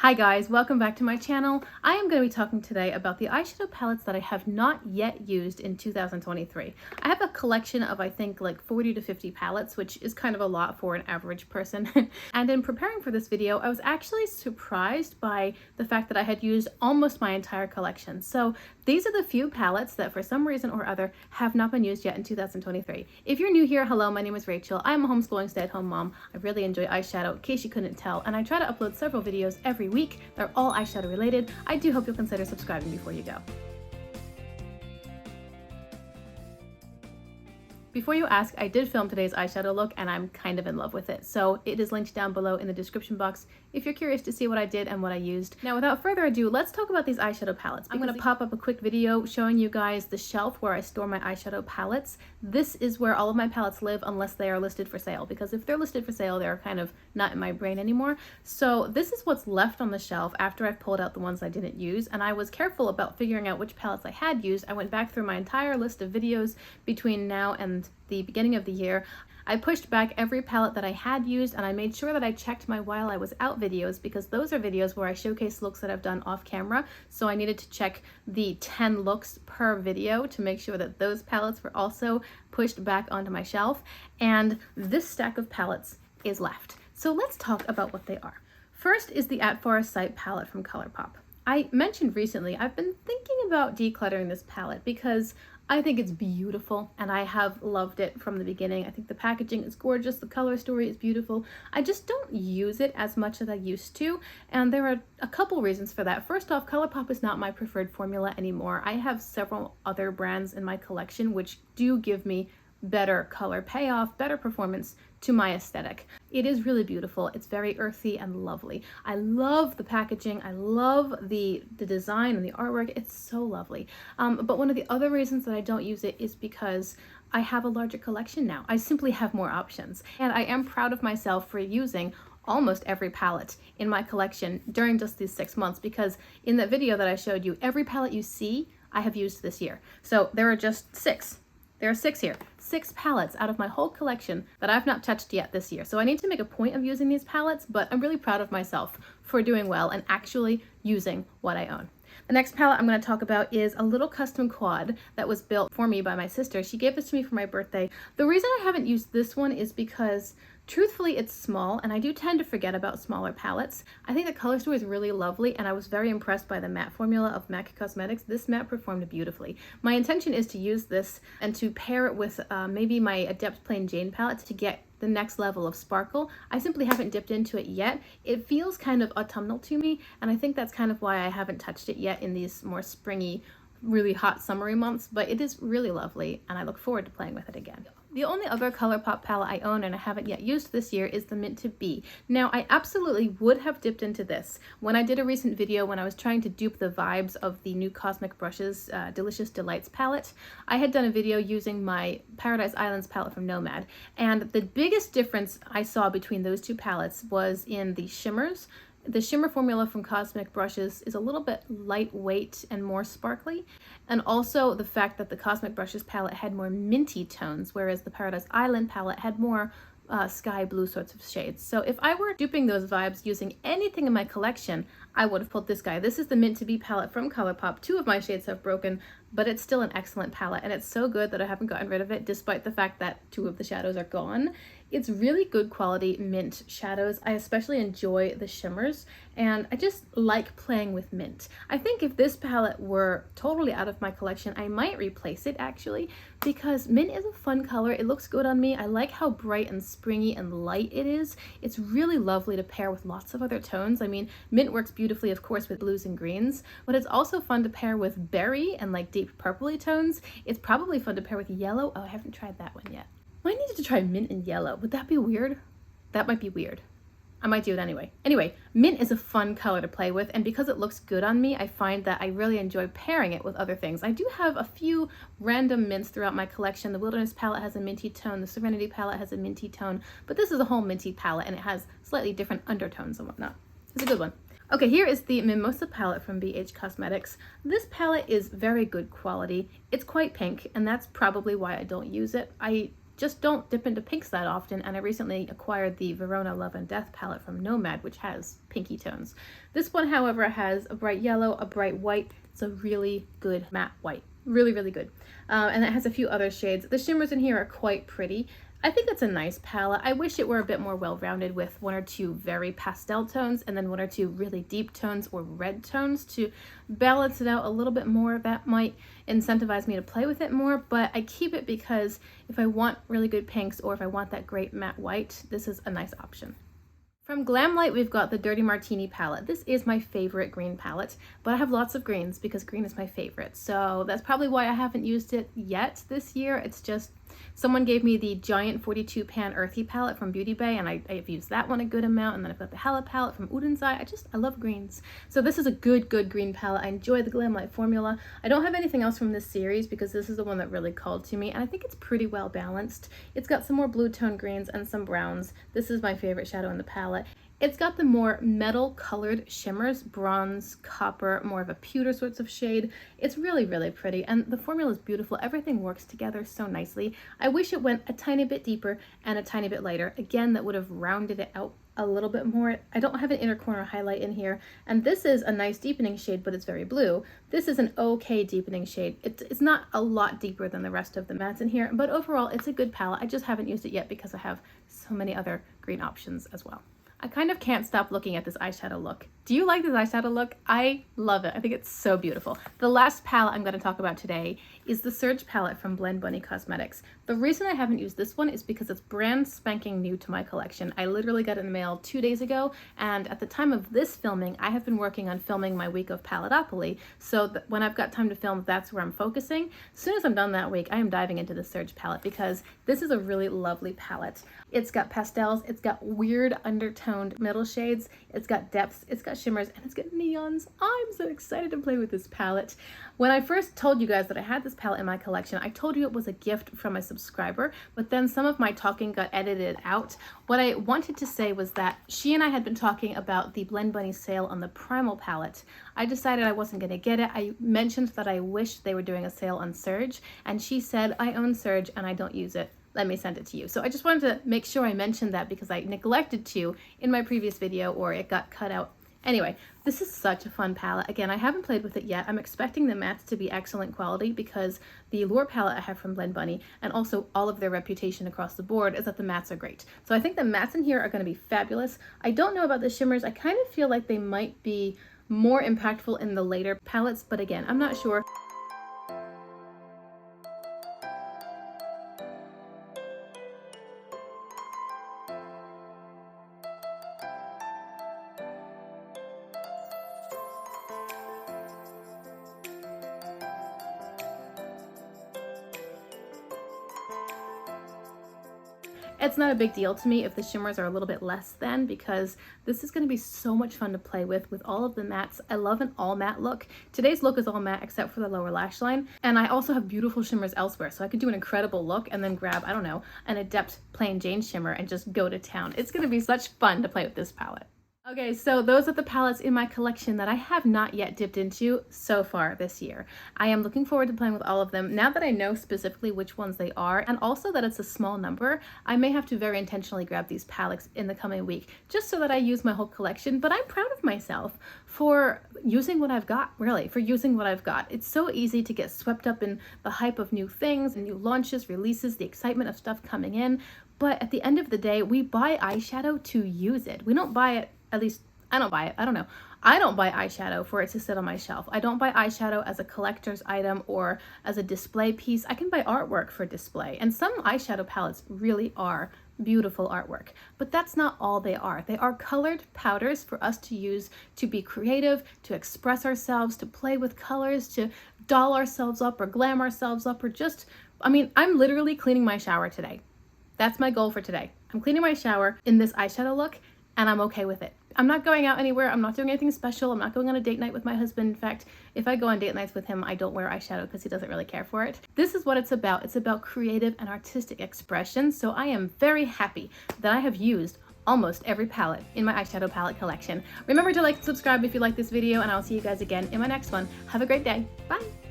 Hi guys, welcome back to my channel. I am going to be talking today about the eyeshadow palettes that I have not yet used in 2023. I have a collection of I think like 40 to 50 palettes, which is kind of a lot for an average person. And in preparing for this video, I was actually surprised by the fact that I had used almost my entire collection. So these are the few palettes that for some reason or other have not been used yet in 2023. If you're new here, hello, my name is Rachel. I'm a homeschooling stay-at-home mom. I really enjoy eyeshadow, in case you couldn't tell, and I try to upload several videos every week. They're all eyeshadow related. I do hope you'll consider subscribing before you go. Before you ask, I did film today's eyeshadow look and I'm kind of in love with it. So it is linked down below in the description box if you're curious to see what I did and what I used. Now without further ado, let's talk about these eyeshadow palettes. I'm going to pop up a quick video showing you guys the shelf where I store my eyeshadow palettes. This is where all of my palettes live unless they are listed for sale, because if they're listed for sale, they're kind of not in my brain anymore. So this is what's left on the shelf after I've pulled out the ones I didn't use, and I was careful about figuring out which palettes I had used. I went back through my entire list of videos between now and the beginning of the year. I pushed back every palette that I had used, and I made sure that I checked my while I was out videos, because those are videos where I showcase looks that I've done off camera. So I needed to check the 10 looks per video to make sure that those palettes were also pushed back onto my shelf. And this stack of palettes is left. So let's talk about what they are. First is the At Forest Sight palette from ColourPop. I mentioned recently I've been thinking about decluttering this palette because I think it's beautiful and I have loved it from the beginning. I think the packaging is gorgeous, the color story is beautiful. I just don't use it as much as I used to, and there are a couple reasons for that. First off, ColourPop is not my preferred formula anymore. I have several other brands in my collection which do give me better color payoff, better performance to my aesthetic. It is really beautiful. It's very earthy and lovely. I love the packaging. I love the design and the artwork. It's so lovely. But one of the other reasons that I don't use it is because I have a larger collection now. I simply have more options. And I am proud of myself for using almost every palette in my collection during just these 6 months, because in that video that I showed you, every palette you see I have used this year. So there are just 6. There are 6 here. 6 palettes out of my whole collection that I've not touched yet this year. So I need to make a point of using these palettes, but I'm really proud of myself for doing well and actually using what I own. The next palette I'm going to talk about is a little custom quad that was built for me by my sister. She gave this to me for my birthday. The reason I haven't used this one is because truthfully, it's small, and I do tend to forget about smaller palettes. I think the color story is really lovely, and I was very impressed by the matte formula of MAC Cosmetics. This matte performed beautifully. My intention is to use this and to pair it with maybe my Adept Plain Jane palette to get the next level of sparkle. I simply haven't dipped into it yet. It feels kind of autumnal to me, and I think that's kind of why I haven't touched it yet in these more springy, really hot summery months, but it is really lovely, and I look forward to playing with it again. The only other ColourPop palette I own and I haven't yet used this year is the Mint to Be. Now, I absolutely would have dipped into this when I did a recent video when I was trying to dupe the vibes of the new Cosmic Brushes Delicious Delights palette. I had done a video using my Paradise Islands palette from Nomad, and the biggest difference I saw between those two palettes was in the shimmers. The shimmer formula from Cosmic Brushes is a little bit lightweight and more sparkly, and also the fact that the Cosmic Brushes palette had more minty tones, whereas the Paradise Island palette had more sky blue sorts of shades. So if I were duping those vibes using anything in my collection, I would have pulled this guy. This is the Mint to Be palette from ColourPop. 2 of my shades have broken, but it's still an excellent palette, and it's so good that I haven't gotten rid of it despite the fact that 2 of the shadows are gone. It's really good quality mint shadows. I especially enjoy the shimmers, and I just like playing with mint. I think if this palette were totally out of my collection, I might replace it actually, because mint is a fun color. It looks good on me. I like how bright and springy and light it is. It's really lovely to pair with lots of other tones. I mean, mint works beautifully, of course, with blues and greens, but it's also fun to pair with berry and like deep purpley tones. It's probably fun to pair with yellow. Oh, I haven't tried that one yet. I needed to try mint and yellow. Would that be weird? That might be weird. I might do it anyway. Anyway, mint is a fun color to play with, and because it looks good on me, I find that I really enjoy pairing it with other things. I do have a few random mints throughout my collection. The Wilderness palette has a minty tone, the Serenity palette has a minty tone, but this is a whole minty palette, and it has slightly different undertones and whatnot. It's a good one. Okay, here is the Mimosa palette from BH Cosmetics. This palette is very good quality. It's quite pink, and that's probably why I don't use it. I just don't dip into pinks that often, and I recently acquired the Verona Love and Death palette from Nomad, which has pinky tones. This one, however, has a bright yellow, a bright white. It's a really good matte white. Really, really good. And it has a few other shades. The shimmers in here are quite pretty. I think it's a nice palette. I wish it were a bit more well-rounded with 1 or 2 very pastel tones and then 1 or 2 really deep tones or red tones to balance it out a little bit more. That might incentivize me to play with it more, but I keep it because if I want really good pinks or if I want that great matte white, this is a nice option. From Glamlight, we've got the Dirty Martini palette. This is my favorite green palette, but I have lots of greens because green is my favorite. So that's probably why I haven't used it yet this year. It's just someone gave me the giant 42 pan earthy palette from Beauty Bay, and I've used that one a good amount. And then I've got the Hala palette from Udensai. I love greens. So this is a good green palette. I enjoy the Glamlight formula. I don't have anything else from this series because this is the one that really called to me, and I think it's pretty well balanced. It's got some more blue tone greens and some browns. This is my favorite shadow in the palette. It's got the more metal colored shimmers, bronze, copper, more of a pewter sorts of shade. It's really, really pretty, and the formula is beautiful. Everything works together so nicely. I wish it went a tiny bit deeper and a tiny bit lighter. Again, that would have rounded it out a little bit more. I don't have an inner corner highlight in here, and this is a nice deepening shade, but it's very blue. This is an okay deepening shade. It's not a lot deeper than the rest of the mattes in here, but overall it's a good palette. I just haven't used it yet because I have so many other green options as well. I kind of can't stop looking at this eyeshadow look. Do you like this eyeshadow look? I love it. I think it's so beautiful. The last palette I'm going to talk about today is the Surge palette from Blend Bunny Cosmetics. The reason I haven't used this one is because it's brand spanking new to my collection. I literally got it in the mail 2 days ago, and at the time of this filming, I have been working on filming my week of Paletopoly, so when I've got time to film, that's where I'm focusing. As soon as I'm done that week, I am diving into the Surge palette because this is a really lovely palette. It's got pastels, it's got weird undertoned middle shades, it's got depths, it's got shimmers, and it's got neons. I'm so excited to play with this palette. When I first told you guys that I had this palette in my collection, I told you it was a gift from a subscriber, but then some of my talking got edited out. What I wanted to say was that she and I had been talking about the Blend Bunny sale on the Primal palette. I decided I wasn't going to get it. I mentioned that I wished they were doing a sale on Surge, and she said, I own Surge and I don't use it. Let me send it to you. So I just wanted to make sure I mentioned that because I neglected to in my previous video, or it got cut out. Anyway, this is such a fun palette. Again, I haven't played with it yet. I'm expecting the mattes to be excellent quality because the Allure palette I have from Blend Bunny, and also all of their reputation across the board, is that the mattes are great. So I think the mattes in here are going to be fabulous. I don't know about the shimmers. I kind of feel like they might be more impactful in the later palettes, but again, I'm not sure. It's not a big deal to me if the shimmers are a little bit less than, because this is going to be so much fun to play with all of the mattes. I love an all matte look. Today's look is all matte except for the lower lash line, and I also have beautiful shimmers elsewhere, so I could do an incredible look and then grab, I don't know, an Adept Plain Jane shimmer and just go to town. It's going to be such fun to play with this palette. Okay, so those are the palettes in my collection that I have not yet dipped into so far this year. I am looking forward to playing with all of them. Now that I know specifically which ones they are, and also that it's a small number, I may have to very intentionally grab these palettes in the coming week, just so that I use my whole collection. But I'm proud of myself for using what I've got, really, for using what I've got. It's so easy to get swept up in the hype of new things and new launches, releases, the excitement of stuff coming in. But at the end of the day, we buy eyeshadow to use it. We don't buy it. At least I don't buy it. I don't know. I don't buy eyeshadow for it to sit on my shelf. I don't buy eyeshadow as a collector's item or as a display piece. I can buy artwork for display, and some eyeshadow palettes really are beautiful artwork, but that's not all they are. They are colored powders for us to use to be creative, to express ourselves, to play with colors, to doll ourselves up or glam ourselves up, or just, I mean, I'm literally cleaning my shower today. That's my goal for today. I'm cleaning my shower in this eyeshadow look, and I'm okay with it. I'm not going out anywhere. I'm not doing anything special. I'm not going on a date night with my husband. In fact, if I go on date nights with him, I don't wear eyeshadow because he doesn't really care for it. This is what it's about. It's about creative and artistic expression. So I am very happy that I have used almost every palette in my eyeshadow palette collection. Remember to like and subscribe if you like this video, and I'll see you guys again in my next one. Have a great day. Bye.